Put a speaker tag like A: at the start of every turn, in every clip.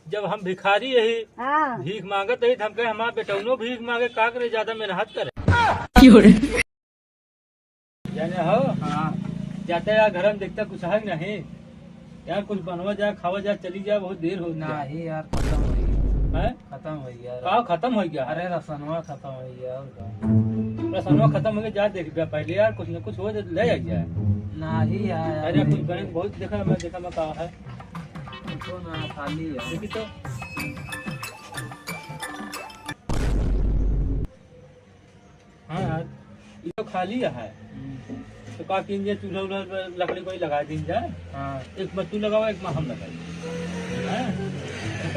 A: जब हम भिखारी यही
B: हाँ।
A: भीख मांगत रही हम कहे हमारा बेटौनो भीख मांगे का करे ज्यादा मेहनत करे जाने हो। हाँ जाते यार घर में देखता कुछ है नहीं यार, कुछ बनवा जाए खावा जाए चली जाए, बहुत देर हो
C: नहीं यार खत्म हो गया
A: है।
C: खत्म हो गया
A: का खत्म हो गया?
C: अरे रसनवा खत्म हो गया और
A: रसनवा खत्म हो गया, जा देख गया पहले यार, कुछ न कुछ हो ले जाए।
C: नहीं यार
A: अरे कुछ बने बहुत देखा मैं कहा है
C: तो ना खाली है
A: देखी तो हाँ यार ये तो खाली है तो का किन जे चूल्हा उल्हा लकड़ी कोई लगा दी जाए।
C: हाँ
A: एक बत्तू लगाओ एक हम लगाई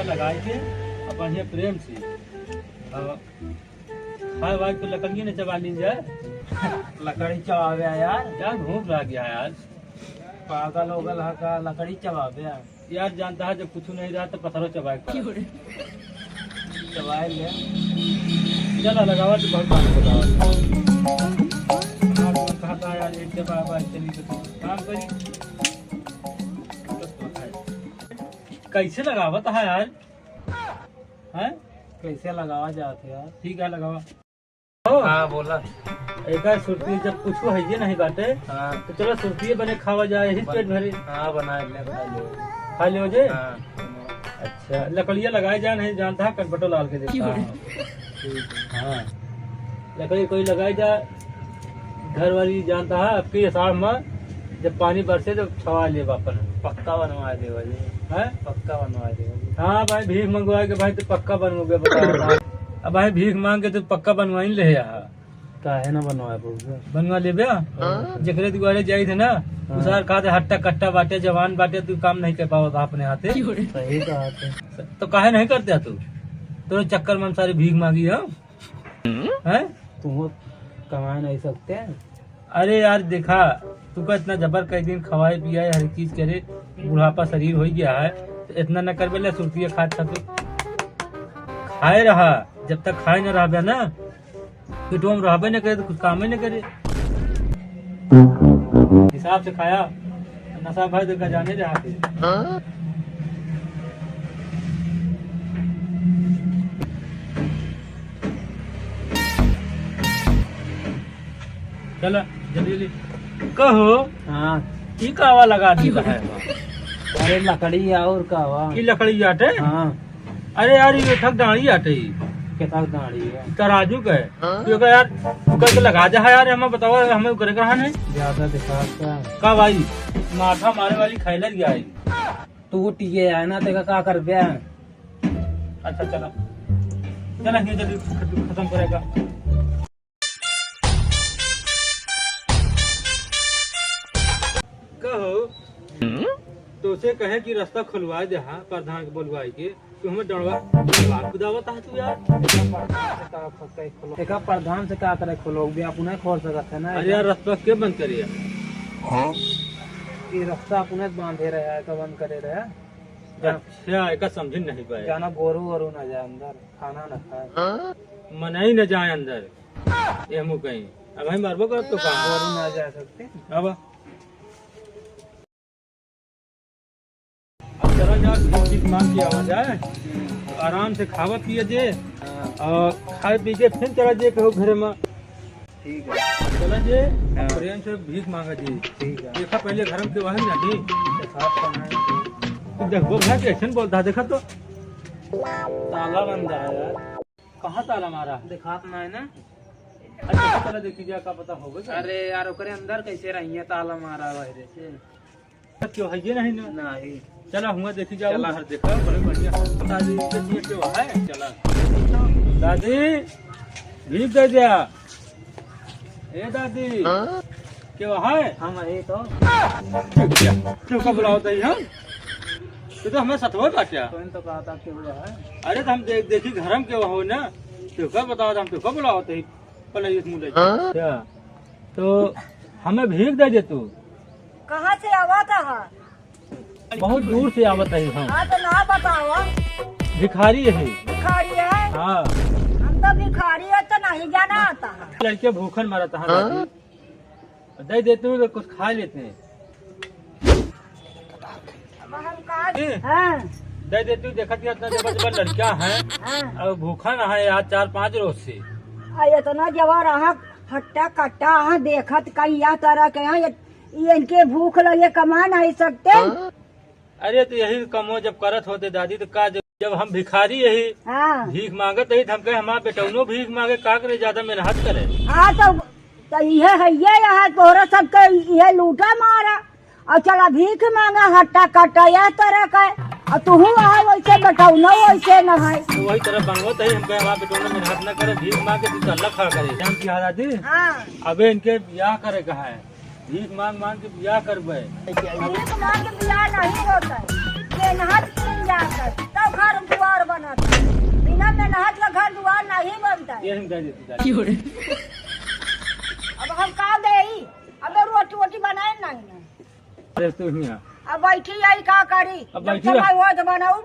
A: लगा के अब बढ़िया प्रेम से खाए वाए तो लकड़ी न चबा ली जाए।
C: लकड़ी चबावे यार
A: यार भूख लग गया है आज,
C: पागल होगल है का लकड़ी चबावे
A: यार जानता है जब कुछ नहीं रहा तो पत्थरों चबाए
C: चबाए ले
A: चला लगावा तो बहुत बात बताओ कहता है यार एक जगह चली तो काम करी कैसे लगावत है यार है
C: कैसे लगावा जाते यार
A: ठीक है लगावा।
C: हाँ बोला
A: एक सुर्ती जब कुछ है नहीं बाटे
C: हाँ
A: तो चलो सुर्ती बने खावा जाए यही पेट भरे
C: हाँ बना ले
A: खा ले जे।
C: हाँ
A: अच्छा लकड़ियाँ लगाए जाए नहीं जानता है कटपटो लाल के देखता है। हाँ लकड़ी कोई लगाई जाए घर वाली जानता है आपकी अषाढ़ में जब पानी बरसे तो छवा ले वापस
C: पक्का बनवा दे
A: है
C: पक्का बनवा दे
A: हाँ भाई भीख मंगवा के भाई तो पक्का बनवाओगे बताओ। अब भाई भीख मांग के तो पक्का बनवा ही ले
C: काहे ना बनवा
A: बनवा ले जकरे दुआरे जाई थे ना उसार खाते हट्टा कट्टा बाटे जवान बाटे तू काम नहीं कर पाओ अपने हाथे
C: सही कहा
A: तो काहे नहीं करते तू तो चक्कर में हम सारी भीख मांगी है
C: तुम कमा नहीं सकते।
A: अरे यार देखा तू का इतना जबर कई दिन खवाए पियाए हर चीज करे बुढ़ापा शरीर हो गया है तो इतना न कर बेले सुरती खाद था तो खाए रहा जब तक खाए न रहा ना पेटो में रहबे न करे तो कुछ काम ही न करे हिसाब से खाया नशा भाई तो जाने रहा थे। चला जल्दी कहो
C: हाँ
A: की कावा लगा दी है
C: अरे लकड़ी और कावा
A: की लकड़ी आटे।
C: हाँ
A: अरे यार ये ठग डाड़ी आटे
C: कितना दाढ़ी है
A: तराजू का है तो यार तू करके लगा जा यार हमें बताओ हमें करे कहा नहीं
C: ज्यादा दिखा
A: का भाई माथा मारे वाली खैलर गया
C: तू टीके आए ना तेरा क्या कर दिया
A: अच्छा चला चला जल्दी खत्म करेगा। कहो तो उसे कहे कि रास्ता खुलवा दे प्रधान के बोलवाई के तू हमें डरवा खुदावत है तू यार
C: देखा प्रधान से क्या करे खोलो भी आप उन्हें खोल सकते है ना।
A: अरे यार रास्ता के बंद करिए
C: ये रास्ता आप उन्हें बांधे रहे है कब बंद करे रहे
A: अच्छा एक समझ नहीं पाए
C: जाना बोरू वोरू न जाए अंदर खाना न खाए
A: मना ही न जाए अंदर ये मुँह कहीं अब हम मरबो कर तो कहा
C: बोरू न जा सकते
A: अब चला जा चीज मांग के आवा जाए तो आराम से खावा पिए जे और खाए पी के फिर चला जे कहो घर में
C: ठीक है
A: चला जे प्रेम से भीख मांगा जी।
C: ठीक है
A: देखा पहले घर में वही ना जी
C: साफ करना
A: तू देखो भाई कैसे बोलता देखा तो
C: ताला बंद है यार
A: कहाँ ताला मारा
C: दिखा ना है ना।
A: अच्छा चला देखी जा का पता होगा।
C: अरे यार ओकरे अंदर कैसे रही है ताला मारा बाहर से
A: क्यों है ये नहीं ना
C: नहीं
A: चला हुआ देखी जाओ घर देखा बड़े बढ़िया दादी क्यों है चला दादी भीख दे दिया ए दादी क्यों है
C: हम ये तो
A: क्यों का बुलाओ हम तो हमें सतवा बाटिया
C: तो कहा था कि हुआ है।
A: अरे तो हम देखी घर में क्यों हो ना क्यों का बताओ हम क्यों का बुलाओ पहले क्या तो हमें भीख दे दे तू
B: कहाँ से आवा था?
A: बहुत दूर से आवत है हम
B: हाँ तो ना बताओ
A: भिखारी है
B: भिखारी है।
A: हाँ
B: हम तो भिखारी है तो नहीं जाना आता है।
A: लड़के भूखन मरा था दे देते हो तो कुछ खा लेते हैं।
B: अब हम कहा हाँ
A: दे देती हूँ। देखा थी इतना जबर जबर लड़कियां हैं
B: हाँ।
A: और भूखा ना है आज 4-5 रोज से।
B: इतना जवार अहाँ हट्टा कट्टा अहाँ देखत कई या तरह के हैं ये इनके भूख लगे कमा नहीं सकते।
A: अरे तो यही कमो जब करत होते दादी तो का जब हम भिखारी यही
B: हाँ
A: भीख मांगत रही हम कहे हमारा बेटौनो भीख मांगे का करे ज्यादा मेहनत करे।
B: हाँ तो ये है ये यहाँ तोरा सबके ये लूटा मारा और चला भीख मांगा हट्टा कट्टा यह तरह का और तू वहाँ वैसे बटौनो वैसे न है।
A: तो वही तरह बनवत है हम कहे हमारा बेटौनो मेहनत न करे भीख मांगे तो अल्लाह खड़ा करे। जान की दादी
B: हाँ
A: अबे इनके ब्याह करे कहा है भीख मांग मांग के ब्याह करबे।
B: भीख मांग के बियाह नहीं होता है मेहनत मिल जाकर तब घर द्वार बनता है। बिना मेहनत का घर द्वार नहीं बनता है।
A: ये हम कह देती दादी।
B: अब हम का दे अब रोटी वोटी बनाए नहीं ना
A: अरे तू हियां
B: अब बैठी आई का करी
A: अब
B: जब
A: बैठी
B: समय हुआ तो बनाऊ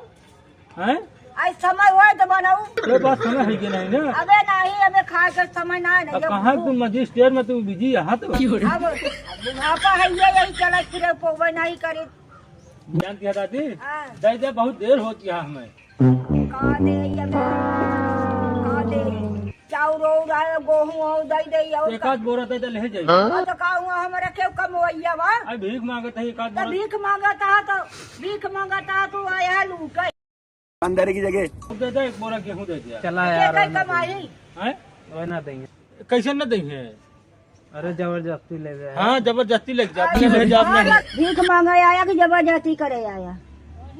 A: हैं
B: आज समय हुआ तो बनाऊ।
A: ये बात समय है कि नहीं ना।
B: अबे नहीं अबे खाए का समय नहीं
A: अब
B: नहीं
A: कहाँ तुम मजिस्ट्रेट में तुम बिजी यहाँ तो
B: अब बुढ़ापा है ये यही चले फिरे पोवे नहीं करे।
A: जानती है दादी
B: हाँ।
A: दे दे बहुत देर होती है हमें।
B: का दे ये का दे चाउर और गेहूं और दे दे और
A: एक आध बोरा दे दे ले जाइए।
B: तो कहूँ हमारे क्यों कमवैया बा
A: अब भीख मांगत है एक आध
B: तो
A: बोरा
B: भीख मांगता है तो आया है लूट
D: अंदर की जगह
A: दे दे एक बोरा गेहूँ दे दे।
C: चला यार
B: कई कमाई
A: हैं
C: वो ना देंगे।
A: कैसे न देंगे।
C: अरे जबरदस्ती ले गए।
A: हाँ जबरदस्ती लग जाती है जब नहीं।
B: भीख मांगे आया कि जबरदस्ती करे आया।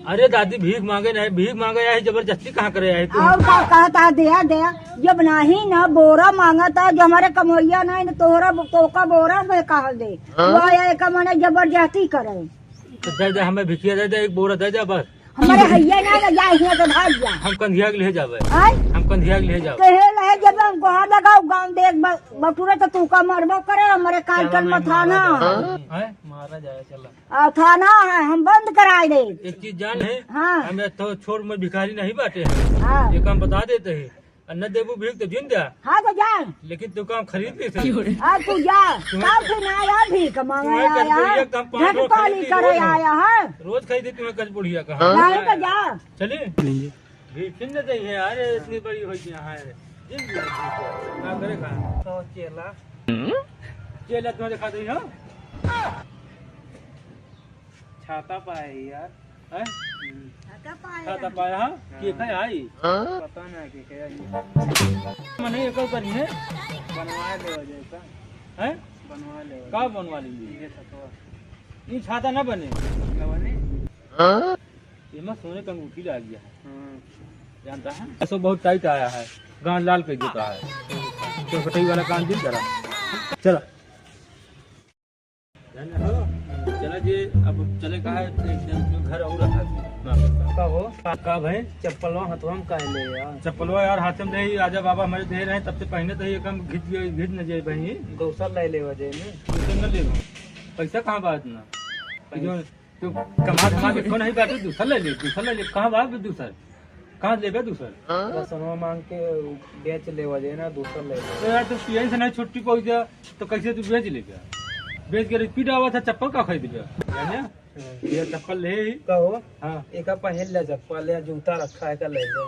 A: अरे दादी भीख मांगे नहीं भीख मांगे है जबरदस्ती कहाँ करे है तुम।
B: और का कहता दया दया जब नहीं ना बोरा मांगा था जो हमारे कमैया नहीं ना तोहरा तो का बोरा में कहा दे वो आया एक मैंने जबरदस्ती करे।
A: तो दे दे हमें भिखिया दे दे एक बोरा दे दे बस।
B: हमारे हैया ना जाए हिया तो भाग जा
A: हम कंधिया के ले जावे
B: आय
A: हम कंधिया के ले जावे।
B: कहे रहे जब हम गोहा लगाओ गांव देख बटूरे तो तू का मरबो करे हमारे कालकन में थाना
A: हैं
C: मारा जाए चला।
B: और थाना है हम बंद कराए दे।
A: एक चीज जान है
B: हाँ
A: हमें तो छोड़ में भिखारी नहीं बांटे हैं
B: हाँ
A: ये काम बता देते हैं न देबू भीख तो जिन दे
B: हाँ तो जा
A: लेकिन तू काम खरीद ली थी।
B: तू जा कब फिर आया भीख मांगे
A: तुम्हें
B: आया
A: एक दम 5 रोज
B: पाली
A: खरीदी
B: करे
A: रोज।
B: आया है
A: रोज खरीदी तुम्हें कच बुढ़िया कहा
B: नहीं तो जा
A: चलिए भीख न दे है अरे इतनी बड़ी हो गई है जिन दिया भीख ना करे कहा
C: तो चला
A: चेला तुम्हें दिखा दी हो
C: छाता पाए यार।
A: हैं
B: छाता पाया।
A: खाता पाया हाँ के खाए आई
C: पता ना कि क्या
A: मने एक करी है
C: बनवा ले हो जाए का
A: हैं
C: बनवा ले
A: का बनवा लीजिए
C: ये छतवा
A: ये छाता न बने
C: लगवाने।
A: ये में सोने का अंगूठी ला गया है
C: हाँ
A: जानता है ऐसा बहुत टाइट आया है गांड लाल कर देता है तो कटाई वाला काम दिल करा चला चला जी अब चले कहा है एक जन घर और रखा
C: का हो
A: का भाई
C: चप्पलवा हथवा में काहे ले यार।
A: चप्पलवा यार हाथ में नहीं आजा बाबा हमारे दे रहे हैं तब से पहले तो ये कम घिच न जाए भाई
C: दूसर ले ले वजह में
A: दूसरे न ले पैसा कहाँ बात ना जो तो कमा धमा के नहीं बात दूसरा ले ले कहाँ बात दूसर कहाँ ले दूसर
C: रसनवा मांग के बेच ले वजह ना दूसर ले ले।
A: तो यार तो पीएन से नहीं छुट्टी पहुंचा तो कैसे तू बेच ले बेच के रिपीट आवा था चप्पल का खरीद लिया ये चप्पल ले ही
C: कहो
A: हाँ
C: एक पहन ले चप्पल या जूता रखा है का ले ले।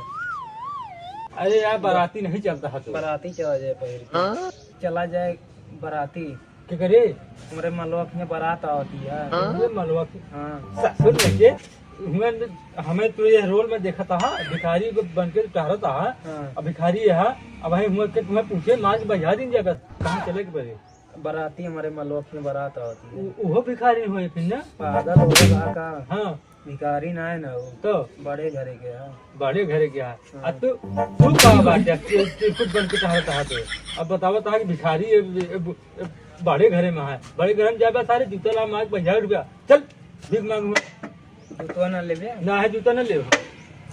A: अरे यार बाराती नहीं चलता है तो
C: बाराती चला जाए पहिर के चला जाए बाराती
A: क्या करे
C: हमारे मलवा में बारात आती है।
A: ये मलवा की
C: हाँ
A: सुन लीजिए हमें तो ये रोल में देखा था भिखारी बन के टहरा था
C: हाँ।
A: अब भिखारी है अब हम तुम्हें पूछे मांझ बजा दी जगह कहाँ चले के बजे
C: बाराती हमारे मलवा में बारात आती है।
A: वो भिखारी हुए फिर ना
C: पागल होगा का
A: हाँ
C: भिखारी ना है ना वो
A: तो
C: बड़े घरे के है।
A: बड़े घर गया अब तू कहा बात है खुद बन के टहरता है तो अब बताओ था कि भिखारी बड़े घरे में है बड़े घर में जाए सारे जूता ला मांग 50 रुपया चल भीख मांगू
C: जूतवा ना ले
A: ना है जूता न ले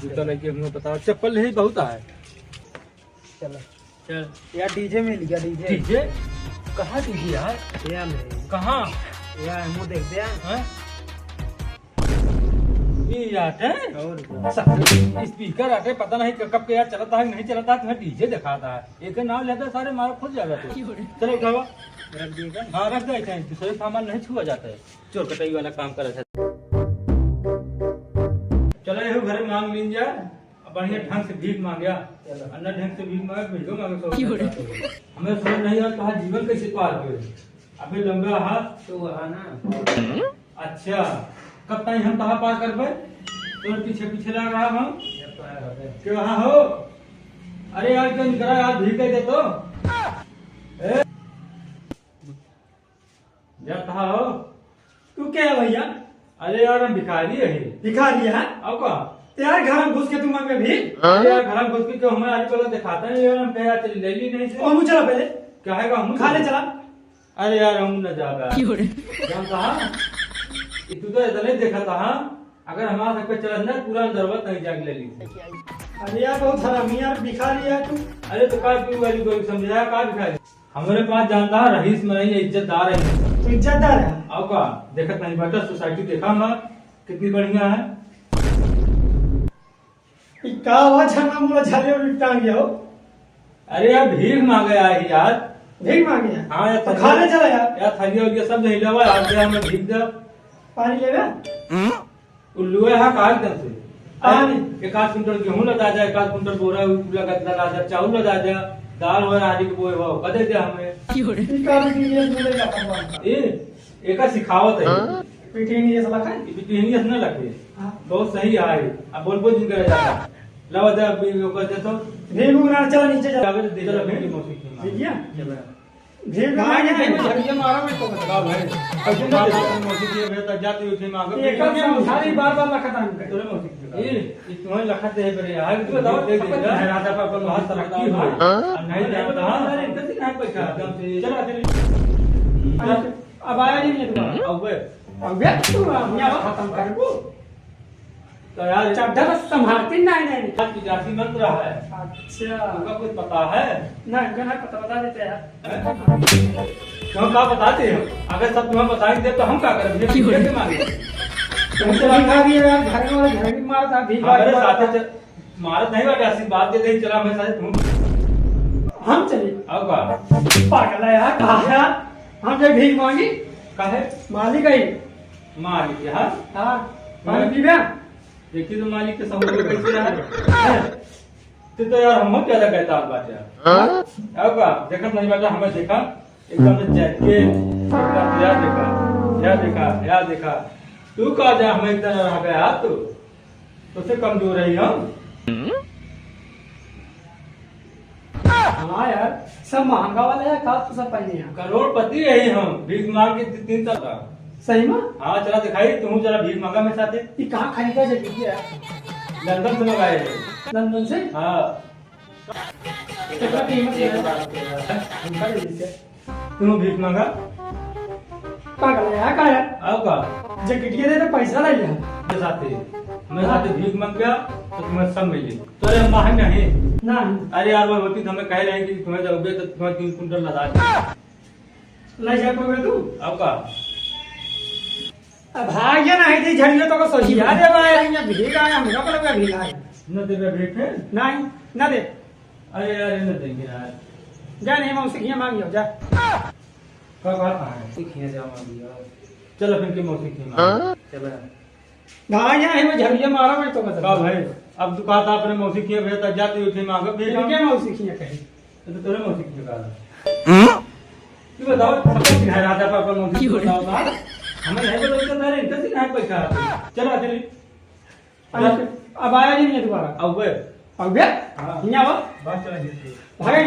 A: जूता लेके हमें बताओ चप्पल ही बहुत है
C: चलो
A: चल
C: यार डीजे मिल गया डीजे
A: डीजे कहाँ डीजे यार
C: या में
A: कहाँ
C: यार मुँह देख दिया
A: हैं? ये यार है
C: और
A: स्पीकर आते पता नहीं कब के यार चलता है नहीं चलता है तुम्हें डीजे दिखाता है एक नाम लेता है सारे मारो खुद जाएगा तो चलो उठावा
C: रख दिएगा।
A: हाँ रख दे कहीं दूसरे सामान नहीं छुआ जाता है चोर कटाई वाला काम कर रहा था चलो ये घर में मांग लीन जाए अब बढ़िया ढंग से भीख मांगया अन्ना ढंग से भीख मांगे भिजो मांगे हमें समझ नहीं आता कहा जीवन कैसे पार हुए अबे लंबा हाथ
C: तो वहाँ ना
A: अच्छा कब तक हम कहाँ पार कर पाए तो पीछे पीछे लग रहा हम कि वहाँ हो अरे यार क्यों निकला यार भीख दे तो ए? या कहा हो
E: तू क्या है भैया?
A: अरे यार हम भिखारी है
E: दिखा दिया है
A: अब का
E: यार घर में घुस के तू मांगे भी
A: अरे यार घर में घुस के क्यों हमें आज पहले दिखाते हैं यार हम कहा चल ले ली नहीं से
E: और मुझे चला पहले
A: क्या है हम
E: खा ले चला।
A: अरे यार हम न जागा जान कहा तू तो ऐसा नहीं देखा था अगर हमारा सब पे चल ना पूरा जरूरत नहीं जाग ले ली
E: अरे यार बहुत हरामी यार भिखारी है तू।
A: अरे तो का क्यों वाली कोई समझाया का भिखारी हमारे पास जानता है रईस में नहीं है इज्जतदार है
E: तू इज्जतदार है।
A: अब का देखत नहीं बेटा सोसाइटी देखा मैं कितनी बढ़िया है
E: ये का आवाज है ना मुझे झाले और टांग गया हो।
A: अरे यार भीख मांगे यार यार
E: भीख मांगे है
A: हाँ यार
E: तो खा ले चला यार
A: थलिया उलिया सब नहीं लवा आज हमें भीख दे
E: पानी ले
A: उल्लू है हाँ काल कर से
E: पानी
A: एक आध कुंटल गेहूं लगा जाए एक आध कुंटल बोरा लगा जाए चावल लगा जाए दाल हो आदि के बोए भाव कदे दे हमें
E: ये का भी ये बोले जा पर
A: ए एका सिखावत है
E: पीठी नहीं ये सला खाए
A: ये बिटिहनी न लगे
E: हां
A: बहुत सही है अब बोल दिन करे जाता लवा दे वो कर दे तो
E: भीख उगना चला नीचे जा
A: जावे दे चला फिर मौसी
E: ठीक है भीख मांगे है झड़िया मारा मैं तो
A: का भाई अब ना मौसी की वे तो जाती उठे मांग
E: एक का सारी बार लखता नहीं
A: तोरे मौसी ये तुम्हें लखत है बरे यार तू बताओ दे दे राजा पर बहुत तरक्की हो नहीं जानता अरे इतनी नहीं पैसा एकदम से चला चल
E: अब आया नहीं है तुम्हारा
A: अब
E: अब तू यहाँ खत्म कर को
A: तो यार
E: चड्ढा बस संभालती नहीं नहीं
A: आज की जाति मंत्र है
E: अच्छा
A: तुमका कुछ पता है
E: ना इनका ना पता बता देते यार
A: हम क्या बताते हैं अगर सब तुम्हें बताएंगे तो हम क्या करें भीख कैसे मांगे
E: तुमसे भीखा भी यार घर वाले घर भी मारा था भीख
A: हमारे साथ मारत नहीं बाटे आशीर्वाद दे दे चला मैं साथ तुम
E: हम चले
A: अब का
E: पागल है यार कहा है हम जब भीख मांगी
A: काहे
E: मालिक आई
A: मालिक है
E: हाँ पानी पीबे
A: देखिए तो मालिक के समझ कैसे है तो यार हम क्या कहता है बात यार अब का देखत नहीं बाटा हमें देखा एकदम से चैट के यार देखा तू कहा जा हमें एकदम रहा गया तू से कमजोर रही हम
E: हाँ यार सब महंगा वाला है का तो सब पहने हैं
A: करोड़पति है हम भीख मांग के 3 साल का
E: सही में
A: हाँ चला दिखाई तुम जरा भीख मांगा मेरे साथ
E: ये कहाँ खरीदा जल्दी है
A: लंदन से मंगाए हैं
E: लंदन से
A: हाँ
E: कितना कीमत है
A: तुम भीख मांगा
E: पागल है यार का है
A: अब का
E: जैकेट के दे तो पैसा ले लिया
A: मेरे साथ भीख मांग गया तो तुम्हें सब मिली तो अरे हम महंग नहीं
E: ना
A: अरे यार वो होती तो हमें कह रहे हैं कि तुम्हें जाओगे तो तुम्हें 3 कुंटल लगा दे
E: ले जा पाओगे तू
A: अब का
E: अब भाग्य नहीं थी झड़ियों तो को सोची यार ये भाई ये भीग आया हमका पर लगा भीग आया
A: न दे भीख है
E: नहीं ना दे
A: अरे यार ये न देंगे यार
E: जा नहीं मौसी की मांगियो जा
A: का बात है
C: सीखिए जाओ दिया
A: चलो फिर की मौसी की मांग
C: चलो
E: भाग्य नहीं वो झड़िया मारा मैं तो
A: का
E: बता
A: भाई अब दुकान था अपने मौसी की भेजा जाती उठी मांग भीख
E: इनके मौसी की कही
A: तो तेरे मौसी की कहा तू बताओ सब है राजा पर अपन मौसी की बताओ बात हमें नहीं बताओ तो तेरे इनका से नहीं पैसा चलो चली
E: अब आया नहीं है दोबारा
A: अब
E: अब गया
A: हाँ।
E: यहाँ
A: बात चला
E: भागे